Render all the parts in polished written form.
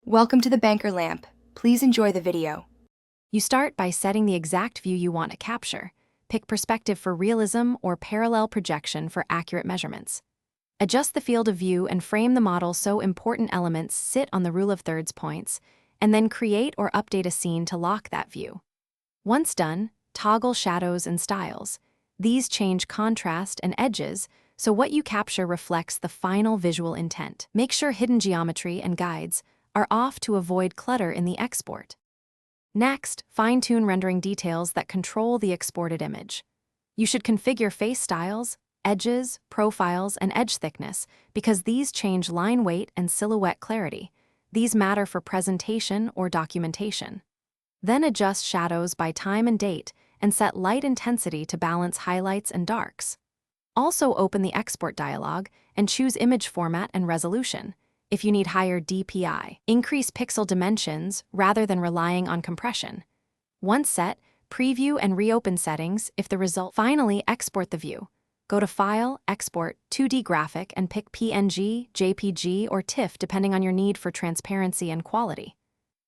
Welcome to the Banker Lamp. Please enjoy the video. You start by setting the exact view you want to capture. Pick perspective for realism or parallel projection for accurate measurements. Adjust the field of view and frame the model so important elements sit on the rule of thirds points, and then create or update a scene to lock that view. Once done, toggle shadows and styles. These change contrast and edges, so what you capture reflects the final visual intent. Make sure hidden geometry and guides are off to avoid clutter in the export. Next, fine-tune rendering details that control the exported image. You should configure face styles, edges, profiles, and edge thickness because these change line weight and silhouette clarity. These matter for presentation or documentation. Then adjust shadows by time and date and set light intensity to balance highlights and darks. Also open the export dialog and choose image format and resolution. If you need higher DPI, increase pixel dimensions rather than relying on compression. Once set, preview and reopen settings if the result. Finally, export the view. Go to File, Export, 2D Graphic, and pick PNG, JPG, or TIFF depending on your need for transparency and quality.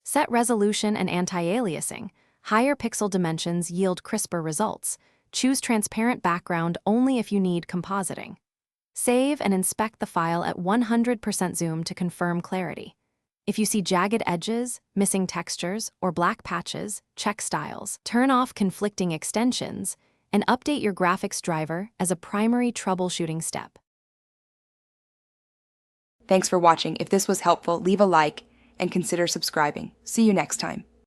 Set resolution and anti-aliasing. Higher pixel dimensions yield crisper results. Choose transparent background only if you need compositing. Save and inspect the file at 100% zoom to confirm clarity. If you see jagged edges, missing textures, or black patches, check styles. Turn off conflicting extensions and update your graphics driver as a primary troubleshooting step. Thanks for watching. If this was helpful, leave a like and consider subscribing. See you next time.